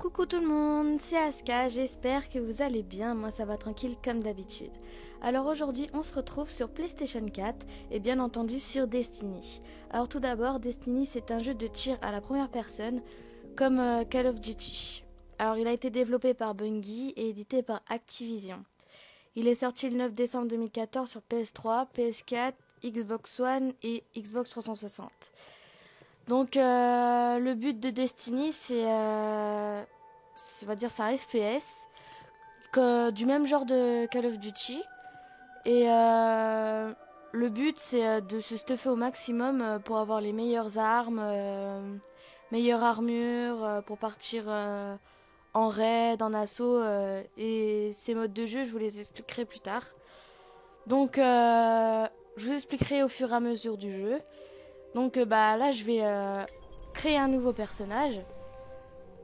Coucou tout le monde, c'est Aska, j'espère que vous allez bien, moi ça va tranquille comme d'habitude. Alors aujourd'hui on se retrouve sur PlayStation 4 et bien entendu sur Destiny. Alors tout d'abord, Destiny c'est un jeu de tir à la première personne comme Call of Duty. Alors il a été développé par Bungie et édité par Activision. Il est sorti le 9 décembre 2014 sur PS3, PS4, Xbox One et Xbox 360. Donc le but de Destiny c'est on va dire c'est un FPS du même genre de Call of Duty et le but c'est de se stuffer au maximum pour avoir les meilleures armes, meilleure armure pour partir en raid, en assaut et ces modes de jeu je vous les expliquerai plus tard. Donc je vous expliquerai au fur et à mesure du jeu. Donc là je vais créer un nouveau personnage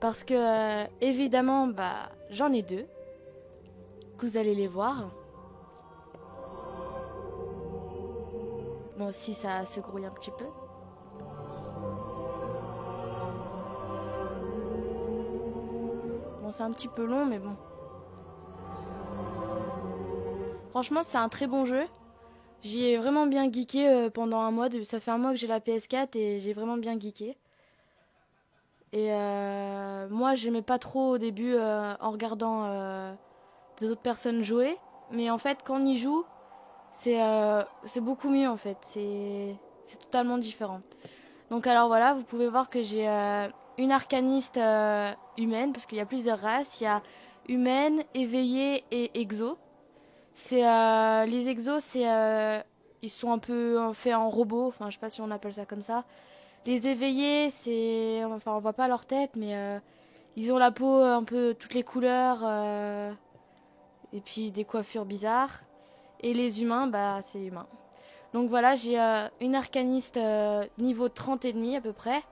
parce que évidemment j'en ai deux que vous allez les voir. Bon, si ça se grouille un petit peu. Bon, c'est un petit peu long mais bon. Franchement c'est un très bon jeu. J'y ai vraiment bien geeké pendant un mois. Ça fait un mois que j'ai la PS4 et j'ai vraiment bien geeké. Et moi, j'aimais pas trop au début en regardant des autres personnes jouer. Mais en fait, quand on y joue, c'est beaucoup mieux en fait. C'est totalement différent. Donc alors voilà, vous pouvez voir que j'ai une arcaniste humaine, parce qu'il y a plusieurs races. Il y a humaine, éveillée et exo. Les exos, ils sont un peu faits en robot. Enfin, je sais pas si on appelle ça comme ça. Les éveillés, on voit pas leur tête, mais ils ont la peau un peu toutes les couleurs et puis des coiffures bizarres. Et les humains, c'est humain. Donc voilà, j'ai une arcaniste niveau 30 et demi à peu près.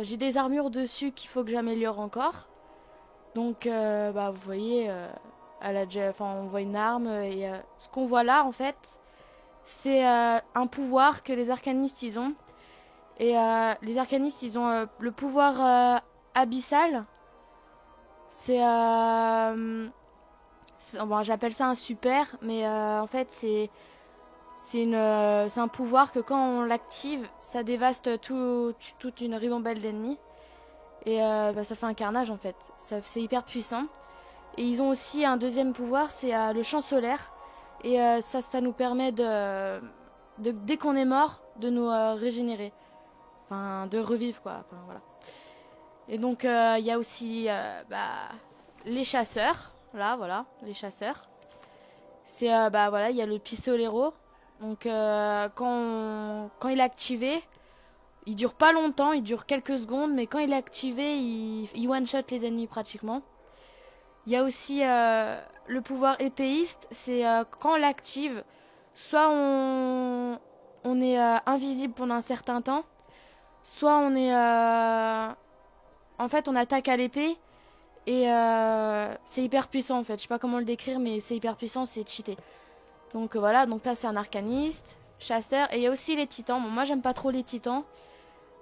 J'ai des armures dessus qu'il faut que j'améliore encore. Donc vous voyez, on voit une arme et ce qu'on voit là en fait, c'est un pouvoir que les arcanistes ils ont. Et les arcanistes, ils ont le pouvoir abyssal. Bon, j'appelle ça un super, mais en fait, c'est un pouvoir que quand on l'active, ça dévaste toute une ribambelle d'ennemis. Et ça fait un carnage, en fait. C'est hyper puissant. Et ils ont aussi un deuxième pouvoir, c'est le champ solaire. Et ça nous permet dès qu'on est mort, de nous régénérer. Enfin, de revivre quoi, enfin voilà. Et donc il y a aussi les chasseurs, voilà, les chasseurs. C'est voilà, il y a le pistolero. Donc quand il est activé, il dure pas longtemps, il dure quelques secondes, mais quand il est activé, il one shot les ennemis pratiquement. Il y a aussi le pouvoir épéiste, c'est quand on l'active, soit on est invisible pendant un certain temps. Soit on est en fait on attaque à l'épée et c'est hyper puissant en fait. Je sais pas comment le décrire mais c'est hyper puissant, c'est cheaté. Donc voilà, donc là c'est un arcaniste, chasseur et il y a aussi les titans. Bon, moi j'aime pas trop les titans.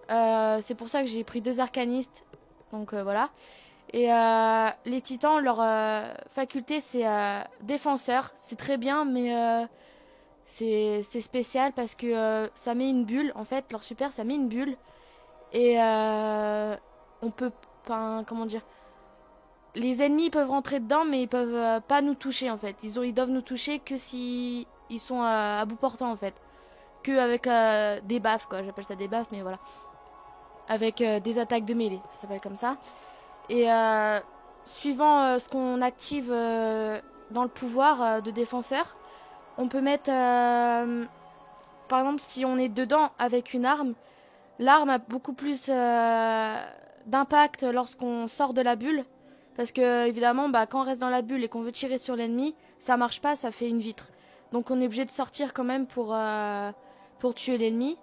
C'est pour ça que j'ai pris deux arcanistes. Donc voilà. Et les titans, leur faculté c'est défenseur. C'est très bien mais c'est spécial parce que ça met une bulle. En fait leur super ça met une bulle. Et on peut, comment dire, les ennemis peuvent rentrer dedans, mais ils peuvent pas nous toucher en fait. Ils doivent nous toucher que si ils sont à bout portant en fait, que avec des baffes quoi. J'appelle ça des baffes, mais voilà, avec des attaques de mêlée, ça s'appelle comme ça. Et suivant ce qu'on active dans le pouvoir de défenseur, on peut mettre, par exemple, si on est dedans avec une arme. L'arme a beaucoup plus d'impact lorsqu'on sort de la bulle. Parce que, évidemment, quand on reste dans la bulle et qu'on veut tirer sur l'ennemi, ça marche pas, ça fait une vitre. Donc on est obligé de sortir quand même pour tuer l'ennemi.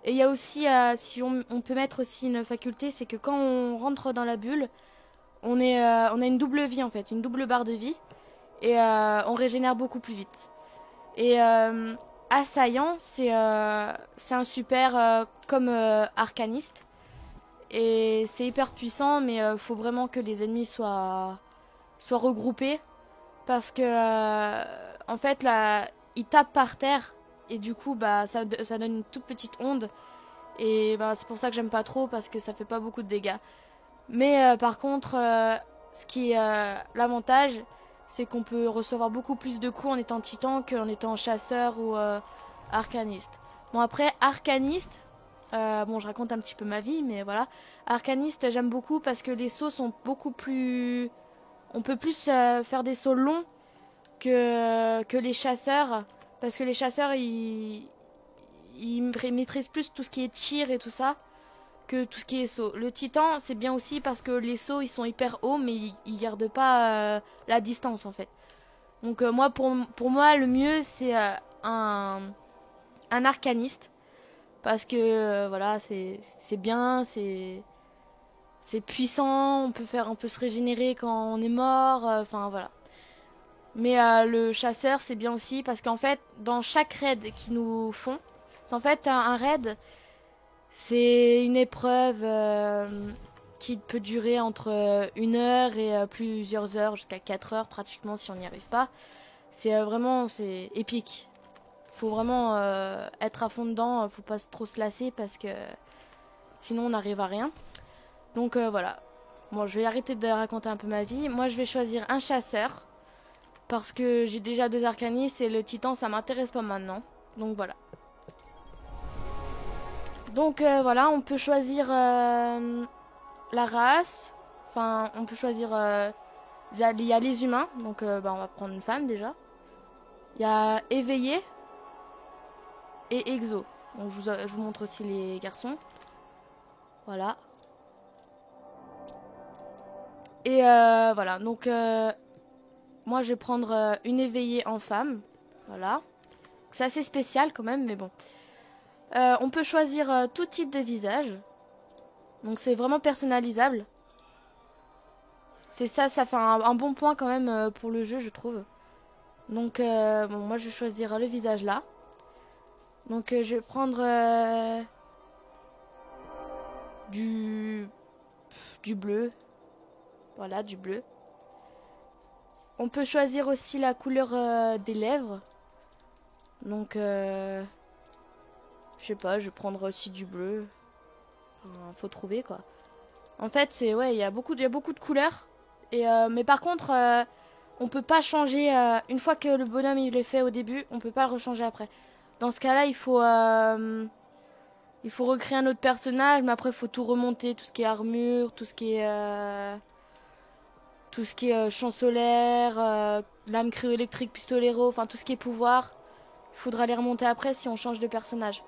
Et il y a aussi, si on peut mettre aussi une faculté, c'est que quand on rentre dans la bulle, on a une double vie en fait, une double barre de vie. Et on régénère beaucoup plus vite. Et assaillant, c'est un super comme arcaniste. Et c'est hyper puissant, mais faut vraiment que les ennemis soient regroupés. Parce que, en fait, là, ils tapent par terre. Et du coup, bah, ça donne une toute petite onde. Et bah, c'est pour ça que j'aime pas trop, parce que ça fait pas beaucoup de dégâts. Mais par contre, ce qui est l'avantage, c'est qu'on peut recevoir beaucoup plus de coups en étant titan qu'en étant chasseur ou arcaniste. Bon, après, arcaniste, bon, je raconte un petit peu ma vie, mais voilà. Arcaniste, j'aime beaucoup parce que les sauts sont beaucoup plus... On peut plus faire des sauts longs que les chasseurs. Parce que les chasseurs, ils maîtrisent plus tout ce qui est tir et tout ça que tout ce qui est saut. Le titan, c'est bien aussi parce que les sauts, ils sont hyper hauts, mais ils gardent pas la distance, en fait. Donc moi, pour moi, le mieux, c'est un arcaniste. Parce que, voilà, c'est bien, c'est puissant, on peut se régénérer quand on est mort, enfin, voilà. Mais le chasseur, c'est bien aussi parce qu'en fait, dans chaque raid qu'ils nous font, c'est en fait un raid, c'est une épreuve qui peut durer entre 1 heure et plusieurs heures, jusqu'à 4 heures pratiquement si on n'y arrive pas. C'est vraiment, c'est épique. Faut vraiment être à fond dedans, faut pas trop se lasser parce que sinon on n'arrive à rien. Donc voilà. Bon, je vais arrêter de raconter un peu ma vie. Moi, je vais choisir un chasseur. Parce que j'ai déjà 2 arcanistes et le titan, ça m'intéresse pas maintenant. Donc voilà. Donc voilà, on peut choisir la race. Enfin, on peut choisir... il y a les humains. Donc bah, on va prendre une femme déjà. Il y a éveillé et exo. Donc je vous montre aussi les garçons. Voilà. Et voilà, donc moi je vais prendre une éveillée en femme. Voilà. C'est assez spécial quand même, mais bon. On peut choisir tout type de visage. Donc c'est vraiment personnalisable. C'est ça, ça fait un bon point quand même pour le jeu, je trouve. Donc bon, moi je vais choisir le visage là. Donc je vais prendre du bleu. Voilà, du bleu. On peut choisir aussi la couleur des lèvres. Donc je sais pas, je vais prendre aussi du bleu. Faut trouver quoi. En fait, c'est ouais, il y a beaucoup de couleurs. Et mais par contre, on peut pas changer une fois que le bonhomme il est fait au début, on peut pas le rechanger après. Dans ce cas-là, il faut recréer un autre personnage, mais après il faut tout remonter, tout ce qui est armure, tout ce qui est champ solaire, lame cryoélectrique, pistolero, enfin tout ce qui est pouvoir. Il faudra les remonter après si on change de personnage.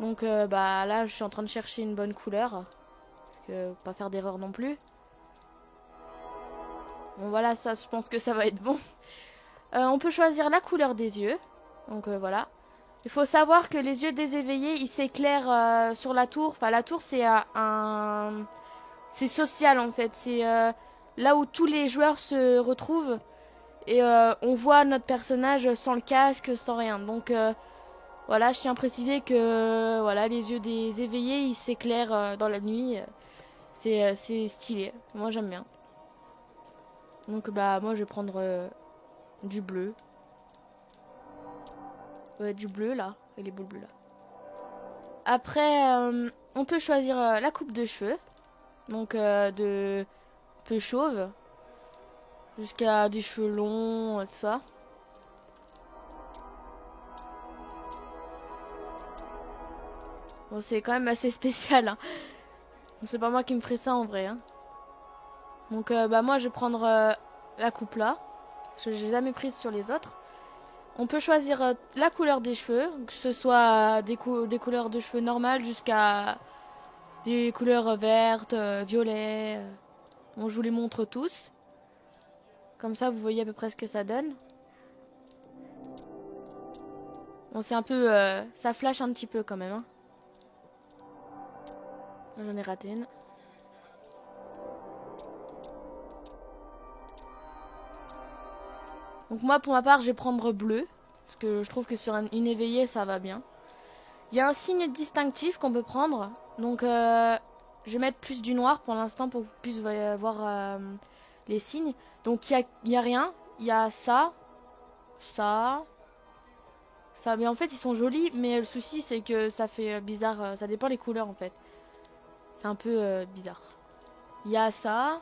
Donc bah là, je suis en train de chercher une bonne couleur. Parce que pas faire d'erreur non plus. Bon voilà, ça, je pense que ça va être bon. On peut choisir la couleur des yeux. Donc voilà. Il faut savoir que les yeux des éveillés, ils s'éclairent sur la tour. Enfin, la tour, c'est c'est social en fait. C'est là où tous les joueurs se retrouvent. Et on voit notre personnage sans le casque, sans rien. Donc voilà, je tiens à préciser que voilà, les yeux des éveillés, ils s'éclairent dans la nuit. C'est stylé. Moi, j'aime bien. Donc bah moi, je vais prendre du bleu. Ouais, du bleu là. Et les boules bleues là. Après, on peut choisir la coupe de cheveux. Donc de peu chauve. Jusqu'à des cheveux longs, tout ça. Bon, c'est quand même assez spécial. Hein. C'est pas moi qui me ferai ça en vrai. Hein. Donc bah moi je vais prendre la coupe là. Parce que je l'ai jamais prise sur les autres. On peut choisir la couleur des cheveux. Que ce soit des couleurs de cheveux normales jusqu'à des couleurs vertes, violet. Bon, je vous les montre tous. Comme ça, vous voyez à peu près ce que ça donne. Bon, c'est un peu... ça flash un petit peu quand même. Hein. J'en ai raté une. Donc moi, pour ma part, je vais prendre bleu. Parce que je trouve que sur une éveillée, ça va bien. Il y a un signe distinctif qu'on peut prendre. Donc, Je vais mettre plus du noir pour l'instant pour que vous puissiez voir les signes. Donc il y a rien. Il y a ça, ça, ça. Mais en fait ils sont jolis. Mais le souci c'est que ça fait bizarre. Ça dépend les couleurs en fait. C'est un peu bizarre. Il y a ça.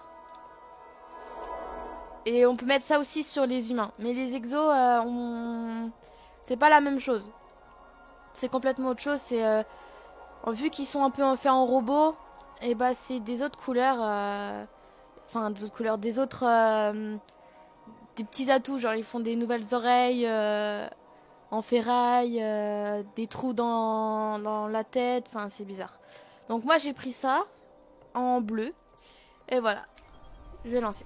Et on peut mettre ça aussi sur les humains. Mais les exos, c'est pas la même chose. C'est complètement autre chose. C'est vu qu'ils sont un peu faits en robot, et bah c'est des autres couleurs. Enfin, des autres couleurs, des autres, des petits atouts. Genre ils font des nouvelles oreilles en ferraille, des trous dans la tête. Enfin, c'est bizarre. Donc moi j'ai pris ça en bleu. Et voilà, je vais lancer.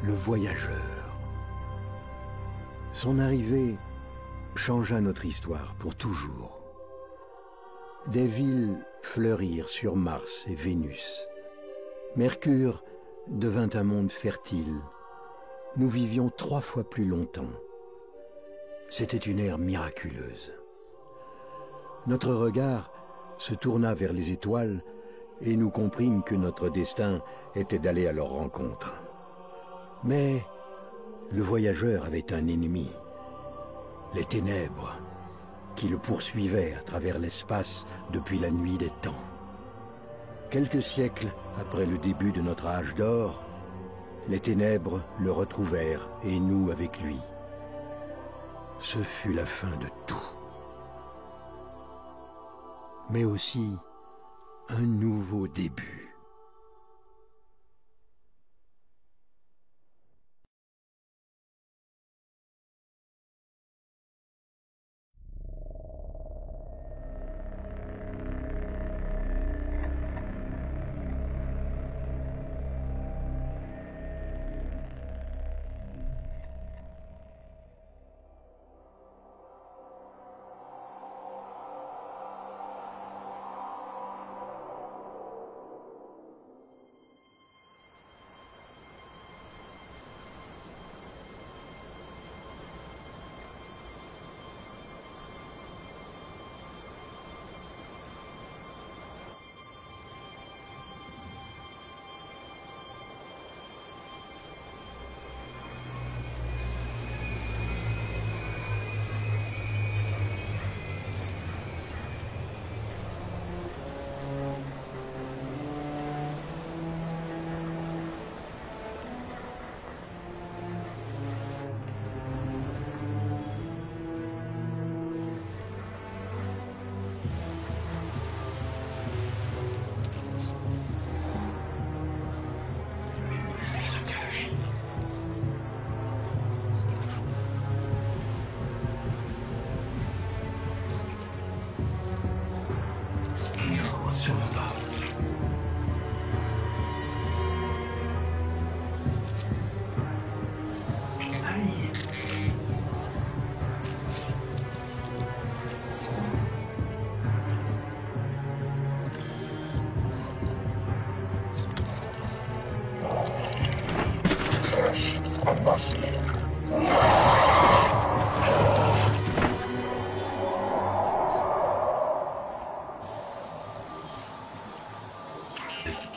Le voyageur. Son arrivée changea notre histoire pour toujours. Des villes fleurirent sur Mars et Vénus. Mercure devint un monde fertile. Nous vivions 3 fois plus longtemps. C'était une ère miraculeuse. Notre regard se tourna vers les étoiles et nous comprîmes que notre destin était d'aller à leur rencontre. Mais le voyageur avait un ennemi, les ténèbres, qui le poursuivaient à travers l'espace depuis la nuit des temps. Quelques siècles après le début de notre âge d'or, les ténèbres le retrouvèrent et nous avec lui. Ce fut la fin de tout. Mais aussi un nouveau début.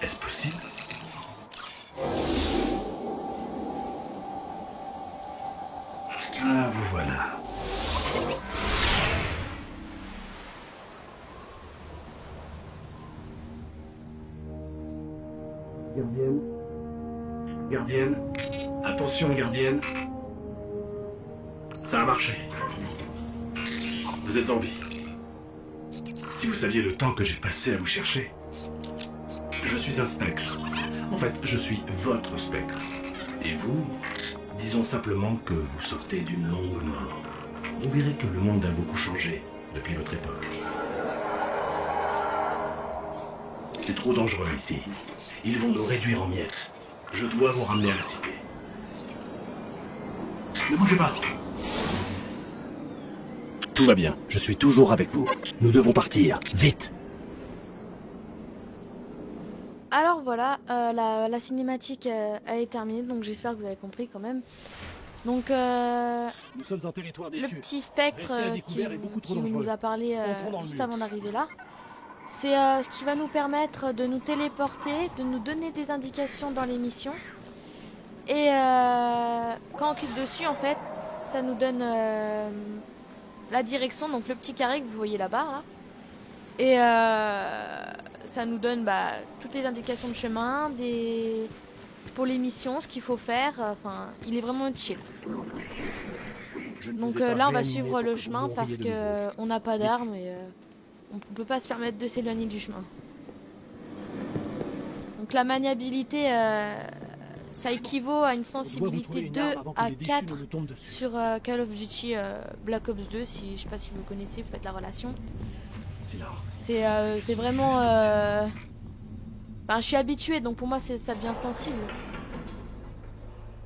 Est-ce possible? Ah, vous voilà. Gardienne. Gardienne. Attention, gardienne. Ça a marché. Vous êtes en vie. Si vous saviez le temps que j'ai passé à vous chercher. Je suis un spectre. En fait, je suis votre spectre. Et vous, disons simplement que vous sortez d'une longue mort. Vous verrez que le monde a beaucoup changé depuis votre époque. C'est trop dangereux ici. Ils vont nous réduire en miettes. Je dois vous ramener à la cité. Ne bougez pas. Tout va bien. Je suis toujours avec vous. Nous devons partir. Vite. Alors voilà, la cinématique elle est terminée, donc j'espère que vous avez compris quand même. Donc Nous sommes en territoire déchu. le petit spectre qui nous a parlé juste avant d'arriver là, c'est ce qui va nous permettre de nous téléporter, de nous donner des indications dans les missions. Et quand on clique dessus, en fait, ça nous donne la direction, donc le petit carré que vous voyez là-bas. Là. Et ça nous donne toutes les indications de chemin, pour les missions, ce qu'il faut faire. Enfin, il est vraiment utile. Donc là, on va suivre le chemin parce qu'on n'a pas d'armes et on ne peut pas se permettre de s'éloigner du chemin. Donc la maniabilité, ça équivaut à une sensibilité 2 à 4 sur Call of Duty Black Ops 2. Je ne sais pas si vous connaissez, vous faites la relation. C'est vraiment... je suis habituée, donc pour moi ça devient sensible.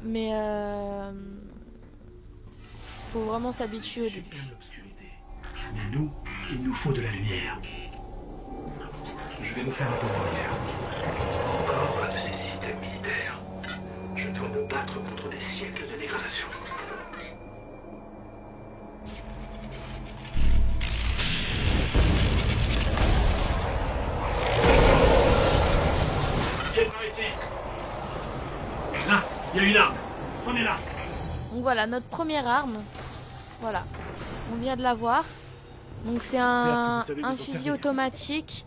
Mais faut vraiment s'habituer au début. Mais nous, il nous faut de la lumière. Je vais nous faire un peu de lumière. Encore un de ces systèmes militaires. Je dois me battre contre des siècles de dégradation. Viens par ici. Là, il y a une arme. Prenez-la. Donc voilà, notre première arme. Voilà, on vient de la voir. Donc c'est un fusil automatique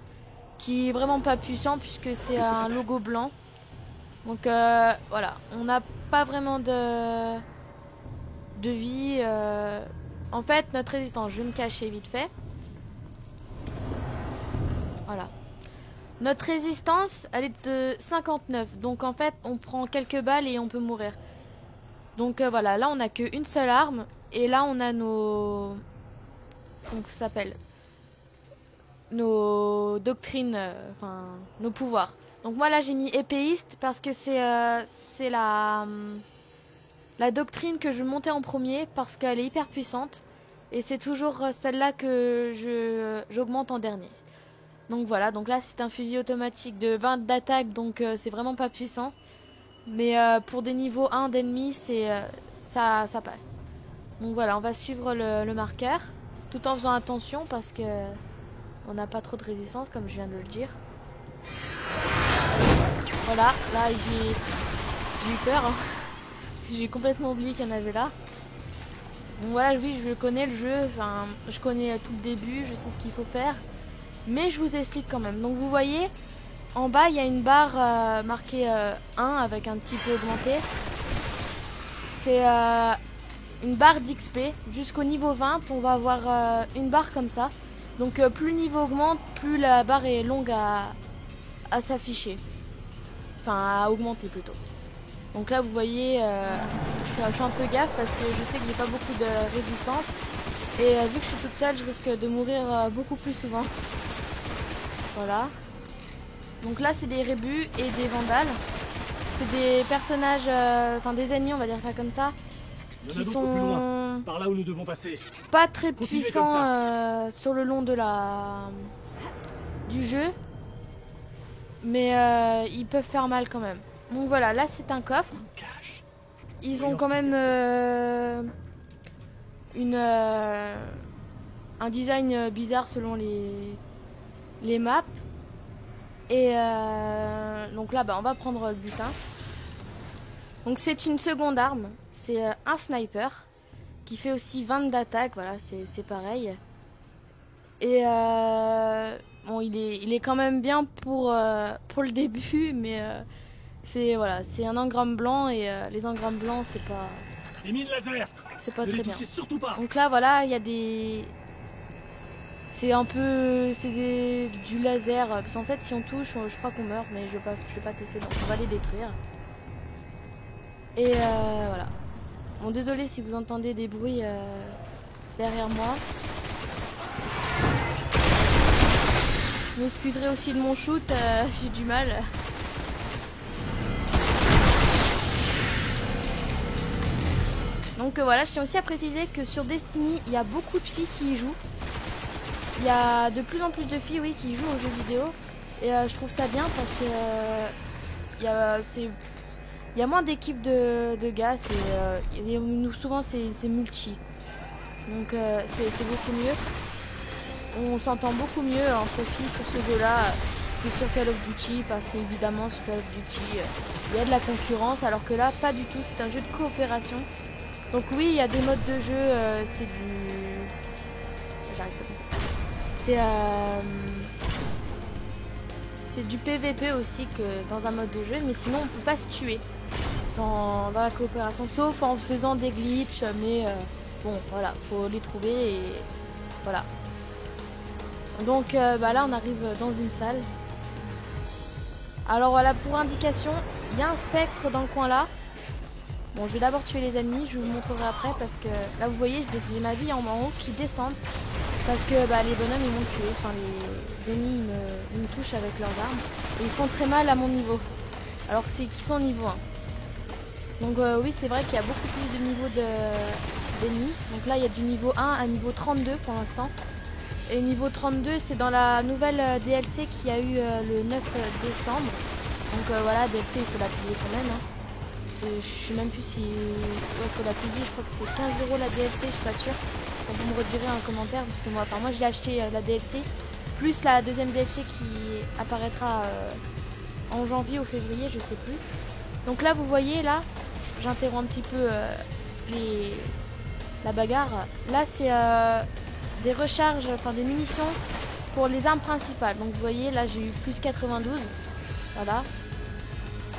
qui est vraiment pas puissant puisque c'est un logo blanc. Donc voilà, on n'a pas vraiment de vie. En fait, notre résistance, je vais me cacher vite fait. Voilà. Notre résistance, elle est de 59. Donc en fait, on prend quelques balles et on peut mourir. Donc voilà, là on n'a qu'une seule arme. Et là on a nos... Donc ça s'appelle nos doctrines, nos pouvoirs. Donc moi là j'ai mis épéiste parce que c'est la doctrine que je montais en premier parce qu'elle est hyper puissante. Et c'est toujours celle-là que j'augmente en dernier. Donc voilà, donc là c'est un fusil automatique de 20 d'attaque, donc c'est vraiment pas puissant. Mais pour des niveaux 1 d'ennemis, ça passe. Donc voilà, on va suivre le marqueur, tout en faisant attention parce que on n'a pas trop de résistance comme je viens de le dire. Voilà, là j'ai eu peur, hein. J'ai complètement oublié qu'il y en avait là. Donc voilà, oui, je connais le jeu, je connais tout le début, je sais ce qu'il faut faire. Mais je vous explique quand même. Donc vous voyez, en bas il y a une barre marquée 1 avec un petit peu augmenté. C'est une barre d'XP. Jusqu'au niveau 20, on va avoir une barre comme ça. Donc plus le niveau augmente, plus la barre est longue à s'afficher. Enfin, à augmenter plutôt. Donc là, vous voyez, je suis un peu gaffe parce que je sais que j'ai pas beaucoup de résistance. Et vu que je suis toute seule, je risque de mourir beaucoup plus souvent. Voilà. Donc là, c'est des rébus et des vandales. C'est des personnages, des ennemis, on va dire ça comme ça, qui sont par là où nous devons passer. Pas très puissants sur le long du jeu. Mais ils peuvent faire mal quand même. Donc voilà, là c'est un coffre. ils ont quand même un design bizarre selon les maps. Et donc là, on va prendre le butin. Donc c'est une seconde arme. C'est un sniper qui fait aussi 20 d'attaque. Voilà, c'est pareil. Et bon, il est quand même bien pour le début, mais c'est un engramme blanc et les engrammes blancs, c'est pas très bien. Surtout pas. Donc là, voilà, il y a des... C'est un peu... du laser. Parce qu'en fait, si on touche, je crois qu'on meurt, mais je vais pas tester, donc on va les détruire. Et voilà. Bon, désolé si vous entendez des bruits derrière moi. Je m'excuserai aussi de mon shoot, j'ai du mal. Donc voilà, je tiens aussi à préciser que sur Destiny, il y a beaucoup de filles qui y jouent. Il y a de plus en plus de filles, oui, qui jouent aux jeux vidéo. Et je trouve ça bien parce que il y a moins d'équipes de gars. Souvent, c'est multi. Donc c'est beaucoup mieux. On s'entend beaucoup mieux entre filles sur ce jeu-là que sur Call of Duty, parce qu'évidemment sur Call of Duty, il y a de la concurrence, alors que là, pas du tout. C'est un jeu de coopération. Donc oui, il y a des modes de jeu, c'est du... J'arrive pas à dire. C'est du PVP aussi que dans un mode de jeu, mais sinon on peut pas se tuer dans la coopération, sauf en faisant des glitches, mais bon, voilà, faut les trouver et voilà. Donc là on arrive dans une salle. Alors voilà, pour indication, il y a un spectre dans le coin là. Bon, je vais d'abord tuer les ennemis, je vous montrerai après parce que là vous voyez, j'ai ma vie en haut qui descend parce que les bonhommes ils m'ont tué, enfin les ennemis ils me touchent avec leurs armes et ils font très mal à mon niveau alors que qu'ils sont niveau 1. Donc oui, c'est vrai qu'il y a beaucoup plus de niveaux d'ennemis. Donc là il y a du niveau 1 à niveau 32 pour l'instant. Et niveau 32, c'est dans la nouvelle DLC qu'il y a eu le 9 décembre. Donc voilà, DLC, il faut la payer quand même. Je sais même plus si... Ouais, faut la payer, je crois que c'est 15 € la DLC, je suis pas sûre. Donc vous me redirez en commentaire, parce que moi j'ai acheté la DLC, plus la deuxième DLC qui apparaîtra en janvier ou février, je sais plus. Donc là, vous voyez, là, j'interromps un petit peu la bagarre. Là, c'est... des recharges, enfin des munitions pour les armes principales. Donc vous voyez, là j'ai eu plus 92. Voilà.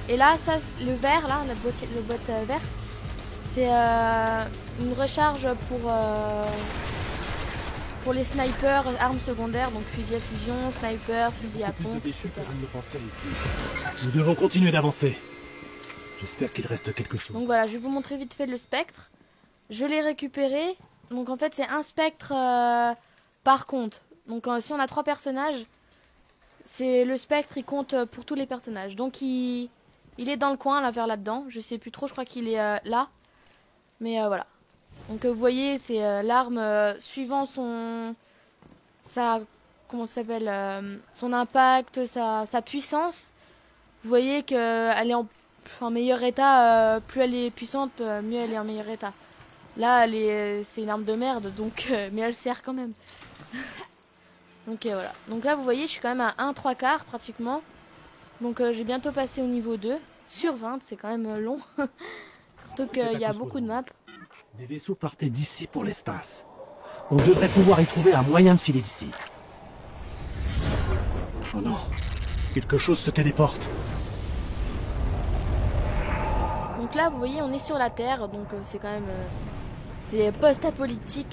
Et là, ça, le vert, là, le boîte vert, c'est une recharge pour les snipers, armes secondaires, donc fusil à fusion, sniper, fusil à pompe, etc. Nous devons continuer d'avancer. J'espère qu'il reste quelque chose. Donc voilà, je vais vous montrer vite fait le spectre. Je l'ai récupéré. Donc en fait c'est un spectre par compte. Donc si on a 3 personnages, c'est le spectre, il compte pour tous les personnages. Donc il est dans le coin là, vers là-dedans. Je sais plus trop, je crois qu'il est là. Mais voilà. Donc vous voyez, c'est l'arme suivant son impact, sa puissance. Vous voyez qu'elle est en meilleur état. Plus elle est puissante, mieux elle est en meilleur état. Là, c'est une arme de merde, donc mais elle sert quand même. Donc voilà. Donc là, vous voyez, je suis quand même à 1/3 pratiquement. Donc j'ai bientôt passé au niveau 2. Sur 20, c'est quand même long. Surtout qu'il y a beaucoup de maps. Des vaisseaux partaient d'ici pour l'espace. On devrait pouvoir y trouver un moyen de filer d'ici. Oh non, quelque chose se téléporte. Donc là, vous voyez, on est sur la Terre, donc c'est quand même... c'est post-apocalyptique,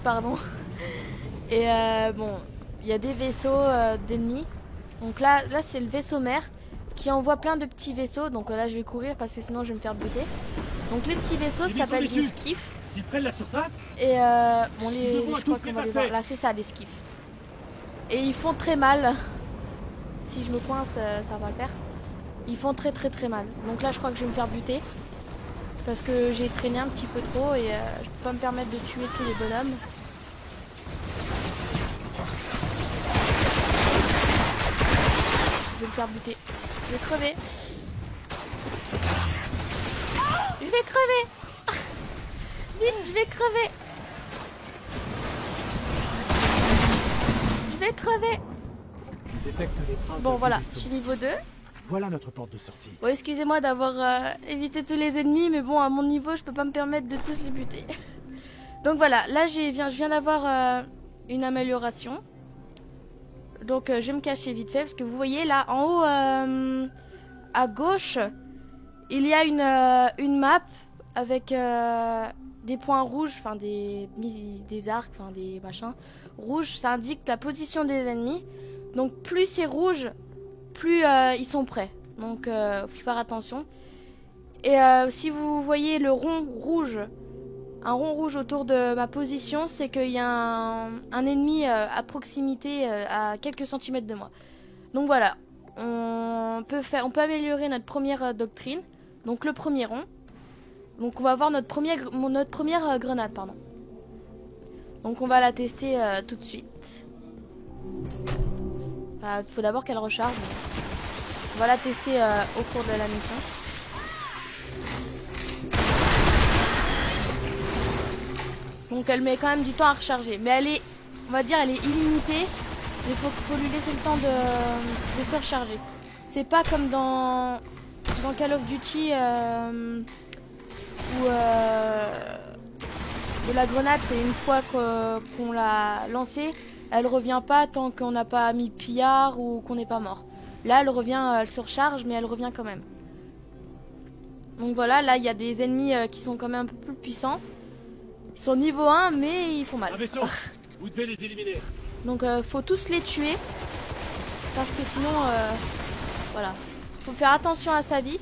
pardon. Et bon, il y a des vaisseaux d'ennemis. Donc là c'est le vaisseau mère qui envoie plein de petits vaisseaux. Donc là, je vais courir parce que sinon je vais me faire buter. Donc les petits vaisseaux s'appellent des skiffs. S'ils prennent la surface. Et bon, je crois qu'on va les voir. Là, c'est ça, les skiffs. Et ils font très mal. Si je me coince, ça va le faire. Ils font très mal. Donc là, je crois que je vais me faire buter. Parce que j'ai traîné un petit peu trop et je peux pas me permettre de tuer tous les bonhommes. Je vais me faire buter. Je vais crever. Je vais crever. Vite, je vais crever. Je vais crever. Je détecte les traces Bon d'un voilà, vaisseau. je suis niveau 2. Voilà notre porte de sortie. Bon, excusez-moi d'avoir évité tous les ennemis, mais bon, à mon niveau, je peux pas me permettre de tous les buter. Donc voilà, là je viens d'avoir une amélioration. Donc je vais me cacher vite fait, parce que vous voyez là, en haut, à gauche, il y a une map avec des points rouges, enfin des arcs, enfin des machins rouges. Ça indique la position des ennemis. Donc plus c'est rouge, plus ils sont prêts. Donc faut faire attention. Et si vous voyez le rond rouge, un rond rouge autour de ma position, c'est qu'il y a un ennemi à proximité, à quelques centimètres de moi. Donc voilà, on peut améliorer notre première doctrine. Donc le premier rond. Donc on va avoir notre première grenade, pardon. Donc on va la tester tout de suite. Faut d'abord qu'elle recharge. On va la tester au cours de la mission. Donc elle met quand même du temps à recharger. Mais elle est, on va dire, elle est illimitée. Il faut lui laisser le temps de se recharger. C'est pas comme dans Call of Duty où de la grenade, c'est une fois qu'on l'a lancée, elle revient pas tant qu'on n'a pas mis pillard ou qu'on n'est pas mort. Là, elle revient, elle se recharge, mais elle revient quand même. Donc voilà, là, il y a des ennemis qui sont quand même un peu plus puissants. Ils sont niveau 1, mais ils font mal. Un vaisseau. Vous devez les éliminer. Donc faut tous les tuer. Parce que sinon, voilà. Faut faire attention à sa vie.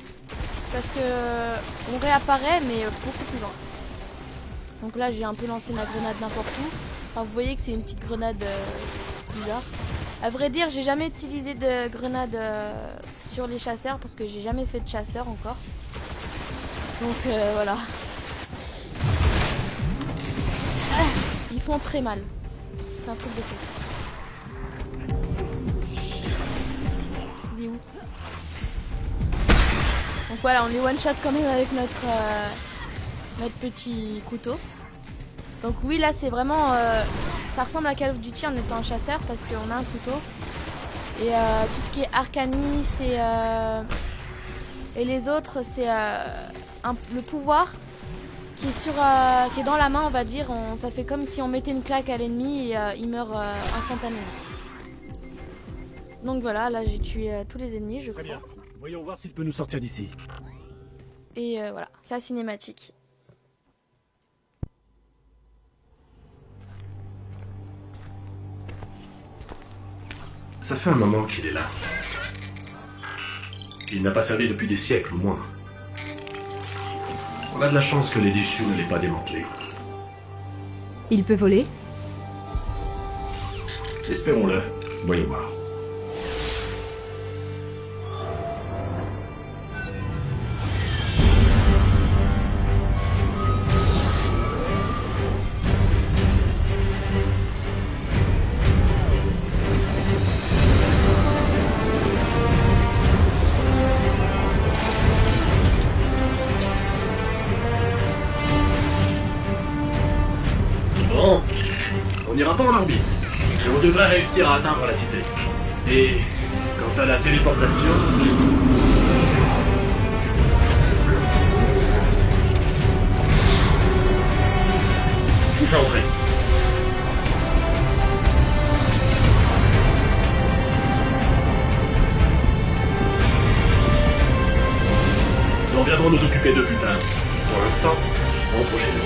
Parce que on réapparaît, mais beaucoup plus loin. Donc là, j'ai un peu lancé ma grenade n'importe où. Enfin, vous voyez que c'est une petite grenade bizarre. À vrai dire, j'ai jamais utilisé de grenade sur les chasseurs. Parce que j'ai jamais fait de chasseur encore. Donc voilà. Ils font très mal. C'est un truc de fou. Il est où? Donc voilà, on les one shot quand même avec notre petit couteau. Donc oui, là c'est vraiment ça ressemble à Call of Duty en étant un chasseur parce qu'on a un couteau. Et tout ce qui est arcaniste et les autres, c'est le pouvoir qui est dans la main, on va dire. Ça fait comme si on mettait une claque à l'ennemi et il meurt instantanément. Donc voilà, là j'ai tué tous les ennemis, je crois. Très bien. Voyons voir s'il peut nous sortir d'ici. Et voilà, c'est la cinématique. Ça fait un moment qu'il est là. Il n'a pas servi depuis des siècles, au moins. On a de la chance que les déchus ne l'aient pas démantelé. Il peut voler? Espérons-le. Voyons voir. Bon, on n'ira pas en orbite, mais on devrait réussir à atteindre la cité. Et quant à la téléportation... J'entrerai. Nous reviendrons nous occuper de plus tard. Pour l'instant, rentrons chez nous.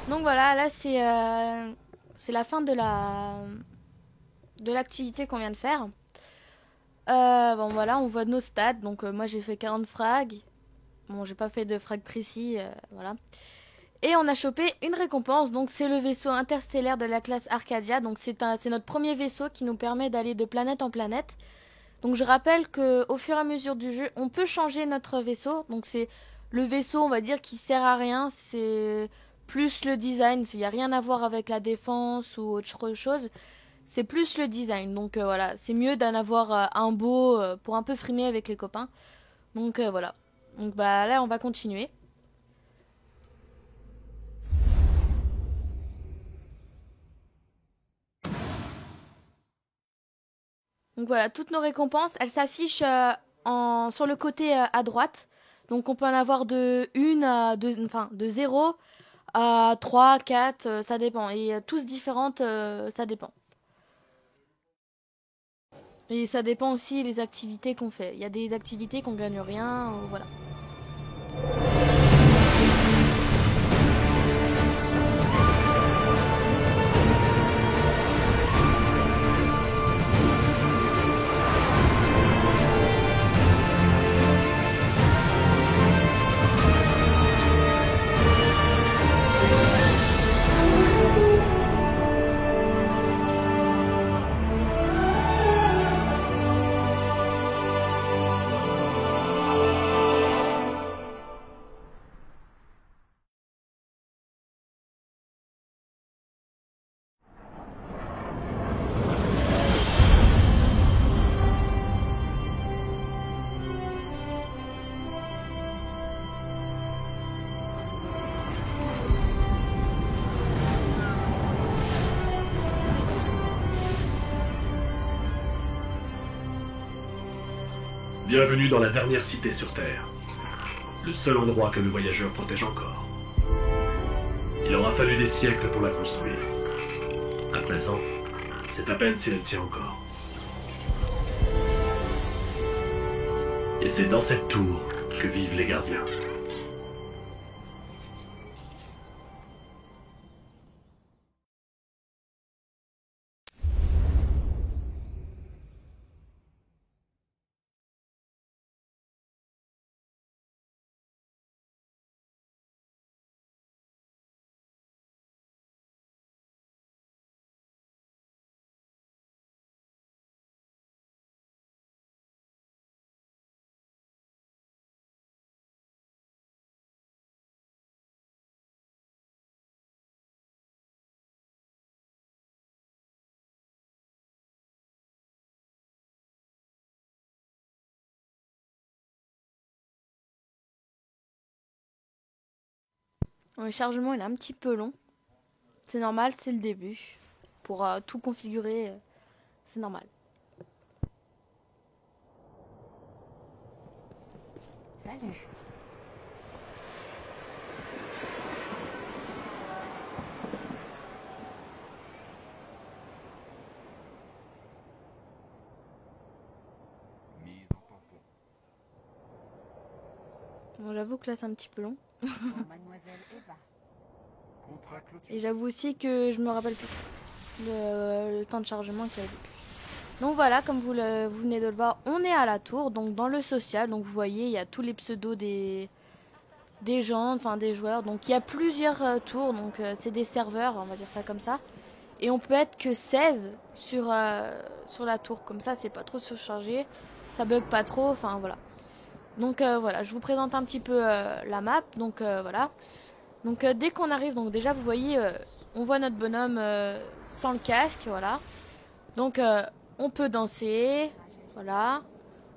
Donc voilà, là c'est la fin de l'activité qu'on vient de faire. Bon voilà, on voit nos stats. Donc moi j'ai fait 40 frags. Bon, j'ai pas fait de frag précis, voilà. Et on a chopé une récompense. Donc c'est le vaisseau interstellaire de la classe Arcadia. Donc c'est notre premier vaisseau qui nous permet d'aller de planète en planète. Donc je rappelle que au fur et à mesure du jeu, on peut changer notre vaisseau. Donc c'est le vaisseau, on va dire, qui sert à rien, c'est plus le design. Il n'y a rien à voir avec la défense ou autre chose. C'est plus le design. Donc voilà, c'est mieux d'en avoir un beau pour un peu frimer avec les copains. Donc voilà. Donc bah là, on va continuer. Donc voilà, toutes nos récompenses, elles s'affichent sur le côté à droite. Donc on peut en avoir de 1 à 2, enfin de 0 à 3, 4, ça dépend. Et tous différentes, ça dépend. Et ça dépend aussi des activités qu'on fait. Il y a des activités qu'on gagne rien, voilà. Bienvenue dans la dernière cité sur Terre. Le seul endroit que le voyageur protège encore. Il aura fallu des siècles pour la construire. À présent, c'est à peine si elle tient encore. Et c'est dans cette tour que vivent les gardiens. Le chargement il est un petit peu long. C'est normal, c'est le début. Pour tout configurer, c'est normal. Salut. Bon, j'avoue que là c'est un petit peu long. Mademoiselle Eva. Et j'avoue aussi que je me rappelle plus le temps de chargement qu'il y a depuis. Donc voilà, comme vous venez de le voir, on est à la tour, donc dans le social. Donc vous voyez, il y a tous les pseudos des gens, enfin des joueurs. Donc il y a plusieurs tours, donc c'est des serveurs, on va dire ça comme ça. Et on peut être que 16 sur la tour, comme ça c'est pas trop surchargé, ça bug pas trop, enfin voilà. Donc voilà, je vous présente un petit peu la map, donc voilà. Donc dès qu'on arrive, donc déjà vous voyez, on voit notre bonhomme sans le casque, voilà. Donc on peut danser, voilà.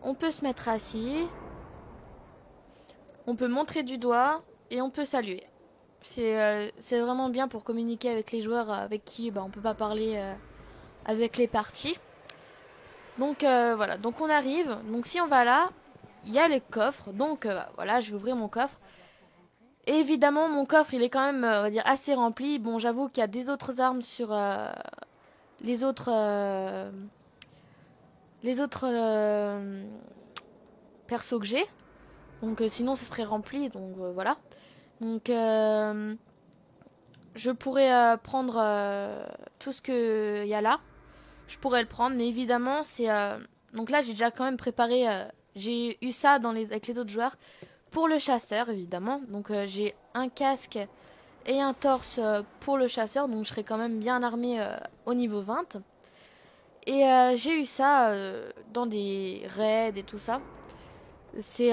On peut se mettre assis. On peut montrer du doigt et on peut saluer. C'est vraiment bien pour communiquer avec les joueurs avec qui on peut pas parler avec les parties. Donc voilà, donc on arrive. Donc si on va là, il y a les coffres. Donc voilà, je vais ouvrir mon coffre. Et évidemment, mon coffre, il est quand même, on va dire, assez rempli. Bon, j'avoue qu'il y a des autres armes sur les autres persos que j'ai. Donc sinon, ça serait rempli. Donc voilà. Donc je pourrais prendre tout ce qu'il y a là. Je pourrais le prendre, mais évidemment, c'est... donc là, j'ai déjà quand même préparé... j'ai eu ça avec les autres joueurs. Pour le chasseur, évidemment. Donc j'ai un casque et un torse pour le chasseur. Donc je serai quand même bien armé au niveau 20. Et j'ai eu ça dans des raids et tout ça. C'est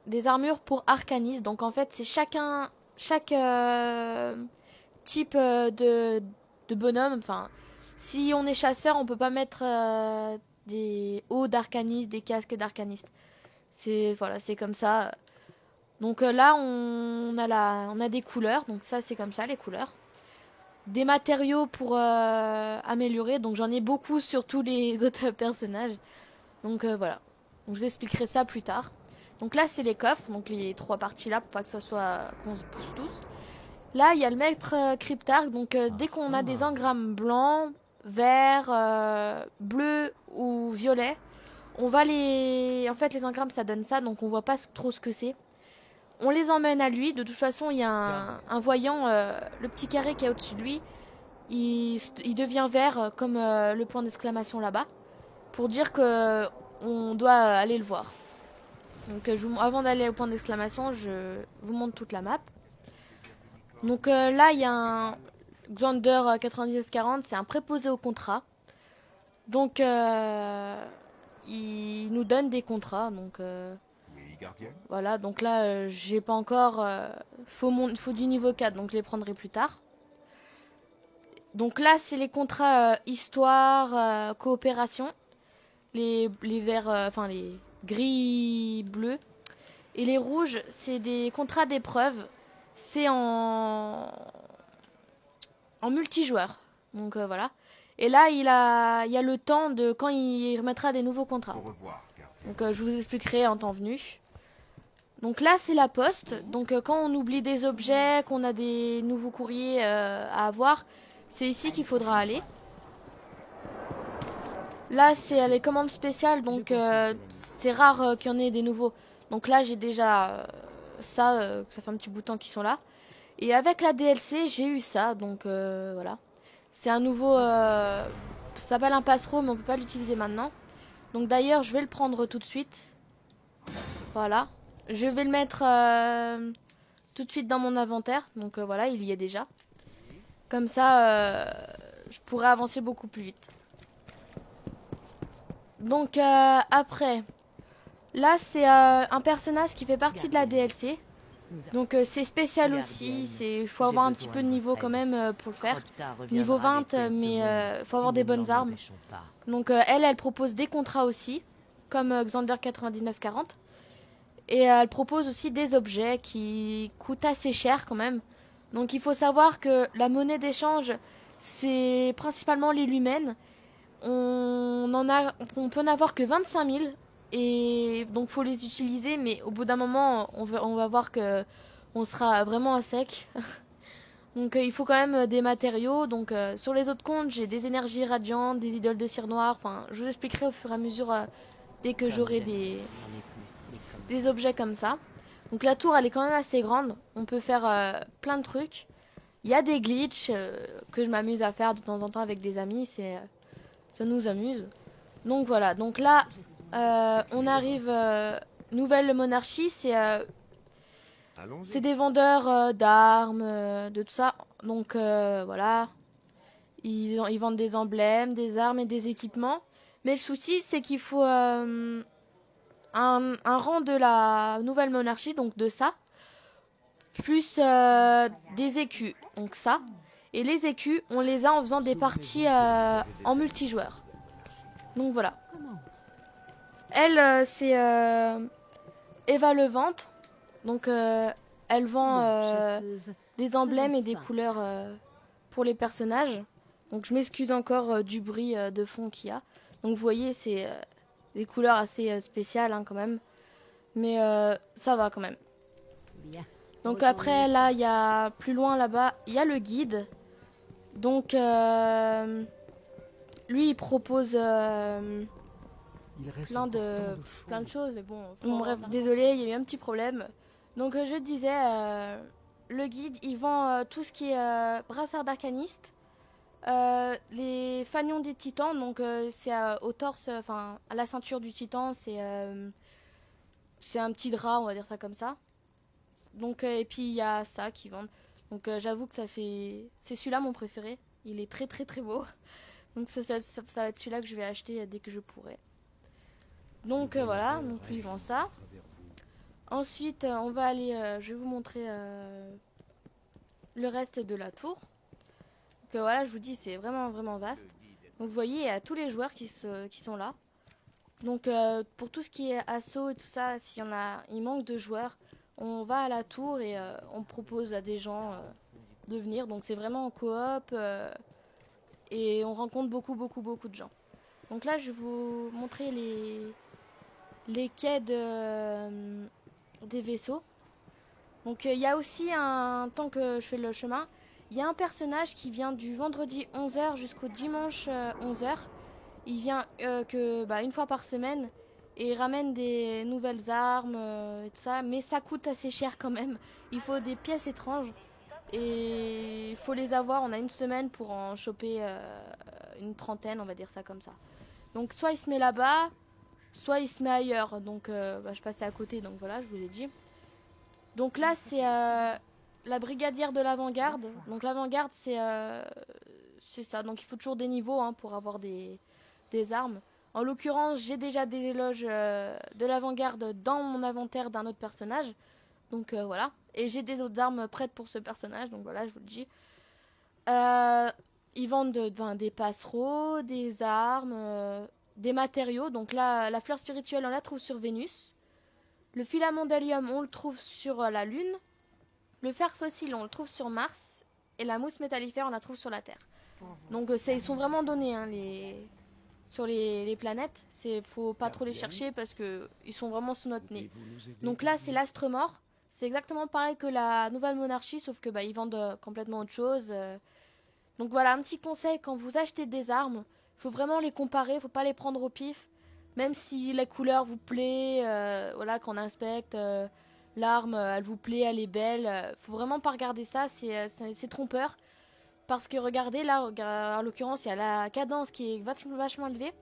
des armures pour arcanistes. Donc en fait, c'est chaque type de bonhomme. Enfin, si on est chasseur, on peut pas mettre des hauts d'arcaniste, des casques d'arcaniste. C'est voilà, c'est comme ça. Donc là, on a des couleurs. Donc ça, c'est comme ça, les couleurs. Des matériaux pour améliorer. Donc j'en ai beaucoup sur tous les autres personnages. Donc voilà. Donc, je vous expliquerai ça plus tard. Donc là, c'est les coffres. Donc les 3 parties là, pour pas que ce soit qu'on se pousse tous. Là, il y a le maître cryptarque. Donc dès qu'on a des engrammes blancs, verts, bleus ou violets, on va les... En fait, les engrammes, ça donne ça. Donc on voit pas trop ce que c'est. On les emmène à lui. De toute façon, il y a un voyant, le petit carré qui est au-dessus de lui. Il devient vert comme le point d'exclamation là-bas. Pour dire que on doit aller le voir. Donc avant d'aller au point d'exclamation, je vous montre toute la map. Donc là, il y a un Xander 9940, c'est un préposé au contrat. Donc il nous donne des contrats. Donc voilà, donc là, j'ai pas encore... faut du niveau 4, donc je les prendrai plus tard. Donc là, c'est les contrats histoire, coopération. Les verts, enfin les gris, bleus. Et les rouges, c'est des contrats d'épreuve. C'est en multijoueur. Donc voilà. Et là, il y a le temps de quand il remettra des nouveaux contrats. Donc je vous expliquerai en temps venu. Donc là, c'est la poste. Donc quand on oublie des objets, qu'on a des nouveaux courriers à avoir, c'est ici qu'il faudra aller. Là, c'est les commandes spéciales, donc c'est rare qu'il y en ait des nouveaux. Donc là, j'ai déjà ça fait un petit bout de temps qu'ils sont là. Et avec la DLC, j'ai eu ça, donc voilà. C'est un nouveau... ça s'appelle un passereau, mais on peut pas l'utiliser maintenant. Donc d'ailleurs, je vais le prendre tout de suite. Voilà. Je vais le mettre tout de suite dans mon inventaire. Donc voilà, il y est déjà. Comme ça, je pourrai avancer beaucoup plus vite. Donc après, là c'est un personnage qui fait partie de la DLC. Donc c'est spécial aussi, il faut avoir un petit peu de niveau quand même pour le faire. Niveau 20, mais il faut avoir des bonnes armes. Donc elle propose des contrats aussi, comme Xander 9940. Et elle propose aussi des objets qui coûtent assez cher quand même. Donc il faut savoir que la monnaie d'échange, c'est principalement les lumens. On peut en avoir que 25 000 et donc faut les utiliser, mais au bout d'un moment on va voir que on sera vraiment à sec. Donc il faut quand même des matériaux. Donc sur les autres comptes, j'ai des énergies radiantes, des idoles de cire noire. Enfin, je vous expliquerai au fur et à mesure dès que j'aurai des objets comme ça. Donc la tour, elle est quand même assez grande. On peut faire plein de trucs. Il y a des glitches que je m'amuse à faire de temps en temps avec des amis. Ça nous amuse. Donc voilà. Donc là, on arrive... nouvelle monarchie, c'est des vendeurs d'armes, de tout ça. Donc voilà. Ils vendent des emblèmes, des armes et des équipements. Mais le souci, c'est qu'il faut un rang de la nouvelle monarchie, donc de ça. Plus des écus, donc ça. Et les écus, on les a en faisant des parties en multijoueur. Donc voilà. Elle, c'est Eva Levante. Donc elle vend des emblèmes et des couleurs pour les personnages. Donc je m'excuse encore du bruit de fond qu'il y a. Donc vous voyez, c'est des couleurs assez spéciales hein, quand même. Mais ça va quand même. Donc après, là, il y a plus loin là-bas, il y a le guide. Donc lui, il propose plein de choses. Mais bon, bref, désolé, il y a eu un petit problème. Donc je disais, le guide, il vend tout ce qui est brassard d'arcaniste. Les fanions des titans, donc c'est au torse, enfin à la ceinture du titan, c'est un petit drap, on va dire ça comme ça. Donc et puis il y a ça qui vendent. Donc j'avoue que c'est celui-là mon préféré. Il est très très très beau. Donc ça va être celui-là que je vais acheter dès que je pourrai. Donc voilà, donc lui il vend ça. Ensuite, on va aller, je vais vous montrer le reste de la tour. Donc voilà, je vous dis, c'est vraiment vraiment vaste. Donc vous voyez, il y a tous les joueurs qui sont là. Donc pour tout ce qui est assaut et tout ça, s'il y en a, il manque de joueurs, on va à la tour et on propose à des gens de venir. Donc c'est vraiment en coop et on rencontre beaucoup de gens. Donc là, je vais vous montrer les quais des vaisseaux. Donc il y a aussi tant que je fais le chemin, il y a un personnage qui vient du vendredi 11h jusqu'au dimanche 11h. Il vient une fois par semaine et il ramène des nouvelles armes et tout ça, mais ça coûte assez cher quand même. Il faut des pièces étranges et il faut les avoir. On a une semaine pour en choper une trentaine, on va dire ça comme ça. Donc soit il se met là-bas, soit il se met ailleurs. Donc je passais à côté, donc voilà, je vous l'ai dit. Donc là c'est la brigadière de l'avant-garde. Donc l'avant-garde c'est ça. Donc il faut toujours des niveaux pour avoir des armes. En l'occurrence, j'ai déjà des loges de l'avant-garde dans mon inventaire d'un autre personnage. Donc voilà. Et j'ai des autres armes prêtes pour ce personnage. Donc voilà, je vous le dis. Ils vendent des passereaux, des armes, des matériaux. Donc là, la fleur spirituelle, on la trouve sur Vénus. Le filament d'hélium, on le trouve sur la Lune. Le fer fossile, on le trouve sur Mars. Et la mousse métallifère, on la trouve sur la Terre. Donc ils sont vraiment donnés sur les planètes. Faut pas trop les chercher parce que ils sont vraiment sous notre nez. Donc là c'est l'astre mort. C'est exactement pareil que la nouvelle monarchie, sauf que ils vendent complètement autre chose. Donc voilà, un petit conseil, quand vous achetez des armes, faut vraiment les comparer, faut pas les prendre au pif. Même si la couleur vous plaît, voilà, qu'on inspecte l'arme, elle vous plaît, elle est belle. Faut vraiment pas regarder ça, c'est trompeur. Parce que regardez, là, en l'occurrence, il y a la cadence qui est vachement élevée,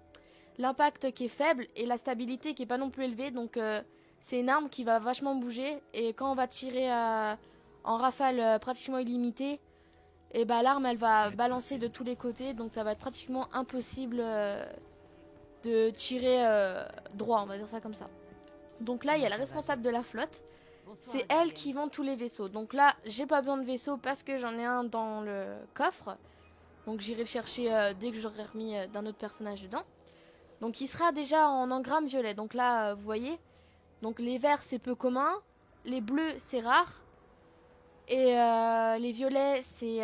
l'impact qui est faible et la stabilité qui est pas non plus élevée. Donc c'est une arme qui va vachement bouger. Et quand on va tirer en rafale pratiquement illimitée, et l'arme elle va balancer de tous les côtés. Donc ça va être pratiquement impossible de tirer droit, on va dire ça comme ça. Donc là, il y a la responsable de la flotte. C'est elle qui vend tous les vaisseaux. Donc là, j'ai pas besoin de vaisseau parce que j'en ai un dans le coffre. Donc j'irai le chercher dès que j'aurai remis d'un autre personnage dedans. Donc il sera déjà en engramme violet. Donc là, vous voyez. Donc les verts, c'est peu commun. Les bleus, c'est rare. Et les violets, c'est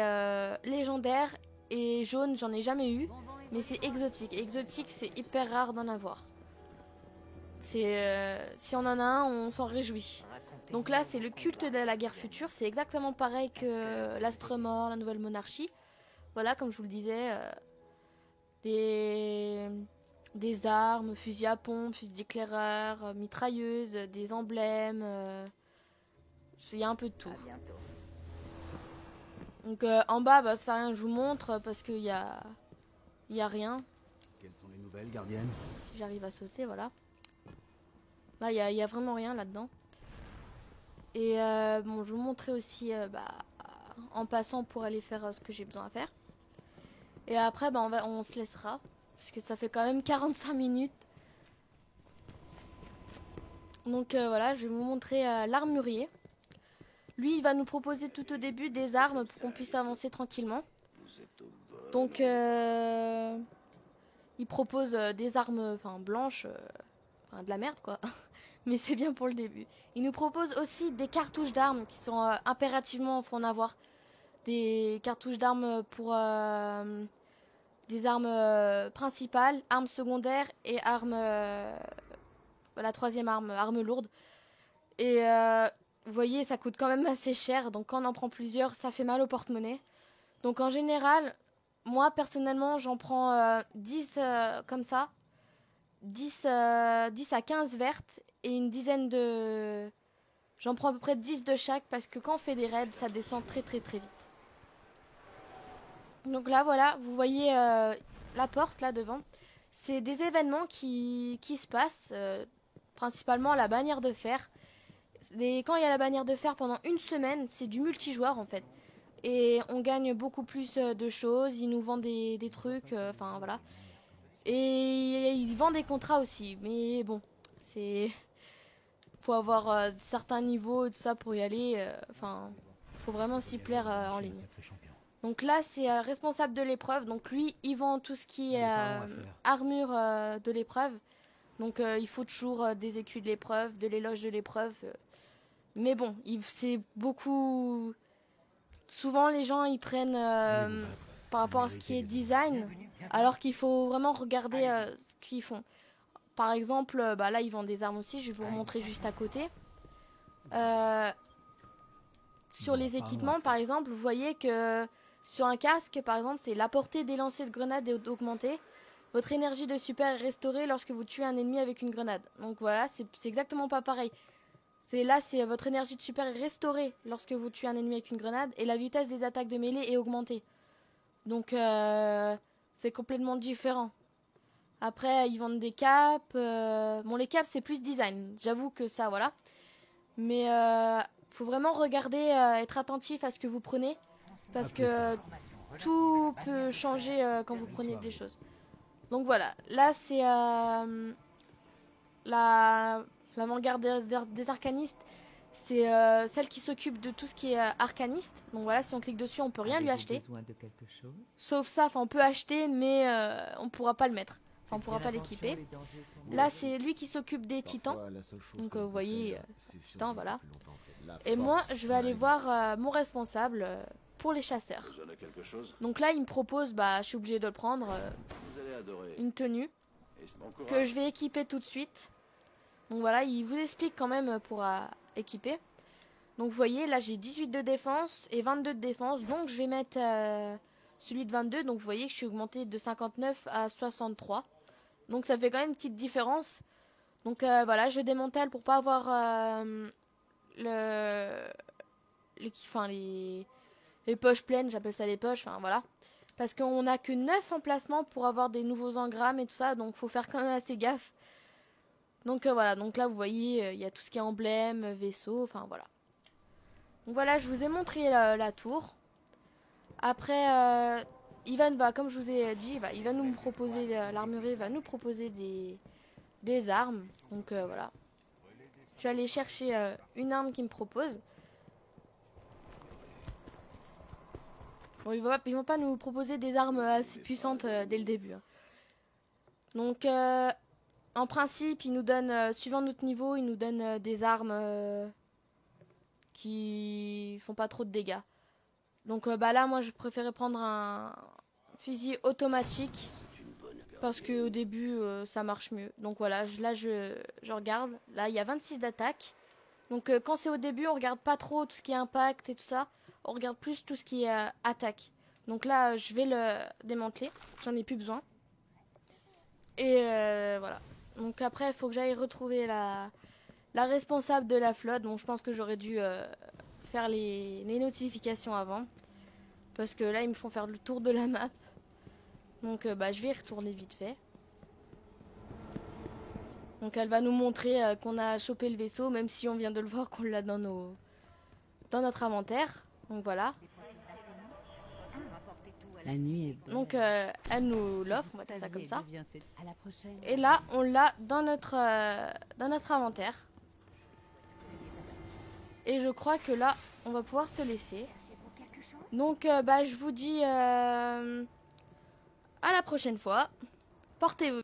légendaire. Et jaune, j'en ai jamais eu. Mais c'est exotique. Exotique, c'est hyper rare d'en avoir. Si on en a un, on s'en réjouit. Donc là, c'est le culte de la guerre future. C'est exactement pareil que l'astre mort, la nouvelle monarchie. Voilà, comme je vous le disais, des armes, fusils à pompe, fusils d'éclaireur, mitrailleuses, des emblèmes. Il y a un peu de tout. Donc en bas, ça rien, je vous montre parce qu'il y a rien. Quelles sont les nouvelles, gardienne? Si j'arrive à sauter, voilà. Là, il y a vraiment rien là-dedans. Et je vais vous montrer aussi en passant pour aller faire ce que j'ai besoin à faire. Et après, on se laissera. Parce que ça fait quand même 45 minutes. Donc voilà, je vais vous montrer l'armurier. Lui, il va nous proposer tout au début des armes pour qu'on puisse avancer tranquillement. Donc, il propose des armes blanches, de la merde quoi. Mais c'est bien pour le début. Il nous propose aussi des cartouches d'armes qui sont impérativement, faut en avoir. Des cartouches d'armes pour des armes principales, armes secondaires et armes... la troisième arme lourde. Et vous voyez, ça coûte quand même assez cher. Donc quand on en prend plusieurs, ça fait mal au porte-monnaie. Donc en général, moi personnellement, j'en prends 10 comme ça. 10 à 15 vertes et une dizaine de... J'en prends à peu près 10 de chaque parce que quand on fait des raids, ça descend très vite. Donc là, voilà, vous voyez la porte là devant. C'est des événements qui se passent, principalement la bannière de fer. Quand il y a la bannière de fer pendant une semaine, c'est du multijoueur en fait. Et on gagne beaucoup plus de choses, ils nous vendent des trucs, voilà. Et ils vendent des contrats aussi, mais bon, faut avoir certains niveaux et tout ça pour y aller. Enfin, faut vraiment s'y plaire en ligne. Sacré champion. Donc là, c'est responsable de l'épreuve. Donc lui, il vend tout ce qui est armure de l'épreuve. Donc il faut toujours des écus de l'épreuve, de l'éloge de l'épreuve. Mais bon, c'est beaucoup... Souvent, les gens, ils prennent par rapport à ce qui est design, alors qu'il faut vraiment regarder ce qu'ils font. Par exemple, là, ils vendent des armes aussi. Je vais vous remontrer juste à côté. Sur les équipements, par exemple, vous voyez que sur un casque, par exemple, c'est la portée des lancers de grenades est augmentée. Votre énergie de super est restaurée lorsque vous tuez un ennemi avec une grenade. Donc voilà, c'est exactement pas pareil. C'est votre énergie de super est restaurée lorsque vous tuez un ennemi avec une grenade. Et la vitesse des attaques de mêlée est augmentée. Donc c'est complètement différent. Après, ils vendent des capes. Bon, les capes, c'est plus design. J'avoue que ça, voilà. Mais faut vraiment regarder, être attentif à ce que vous prenez. Parce que tout peut changer quand vous prenez des choses. Donc voilà, là c'est l'avant-garde des arcanistes. C'est celle qui s'occupe de tout ce qui est arcaniste. Donc voilà, si on clique dessus, on peut rien lui acheter. Sauf ça, on peut acheter, mais on pourra pas le mettre. Enfin, on pourra pas l'équiper. Là, c'est lui qui s'occupe des titans. Donc vous voyez, titans, voilà. Et moi, je vais aller voir mon responsable pour les chasseurs. Donc là, il me propose, je suis obligée de le prendre, une tenue que je vais équiper tout de suite. Donc voilà, il vous explique quand même pour équiper. Donc vous voyez, là j'ai 18 de défense et 22 de défense. Donc je vais mettre celui de 22. Donc vous voyez que je suis augmentée de 59 à 63. Donc ça fait quand même une petite différence. Donc voilà, je démantèle pour pas avoir les poches pleines, j'appelle ça les poches, enfin voilà. Parce qu'on n'a que 9 emplacements pour avoir des nouveaux engrammes et tout ça, donc faut faire quand même assez gaffe. Donc voilà, donc là vous voyez, il y a tout ce qui est emblème, vaisseau, enfin voilà. Donc voilà, je vous ai montré la tour. Après, Ivan va, comme je vous ai dit, il va nous proposer, l'armurier va nous proposer des armes. Donc voilà. Je vais aller chercher une arme qu'il me propose. Bon, ils vont pas nous proposer des armes assez puissantes dès le début. Hein. Donc, en principe, ils nous donnent, suivant notre niveau, ils nous donnent des armes qui font pas trop de dégâts. Donc là, moi, je préférais prendre un fusil automatique parce qu'au début, ça marche mieux. Donc voilà, là, je regarde. Là, il y a 26 d'attaque. Donc quand c'est au début, on regarde pas trop tout ce qui est impact et tout ça. On regarde plus tout ce qui est attaque. Donc là, je vais le démanteler. J'en ai plus besoin. Et voilà. Donc après, il faut que j'aille retrouver la responsable de la flotte. Donc je pense que j'aurais dû faire les notifications avant. Parce que là, ils me font faire le tour de la map. Donc je vais y retourner vite fait. Donc elle va nous montrer qu'on a chopé le vaisseau, même si on vient de le voir qu'on l'a dans notre inventaire. Donc voilà. La nuit est belle. Donc elle nous l'offre, on va faire ça comme ça. À la prochaine. Et là, on l'a dans notre inventaire. Et je crois que là, on va pouvoir se laisser. Donc je vous dis à la prochaine fois. Portez-vous.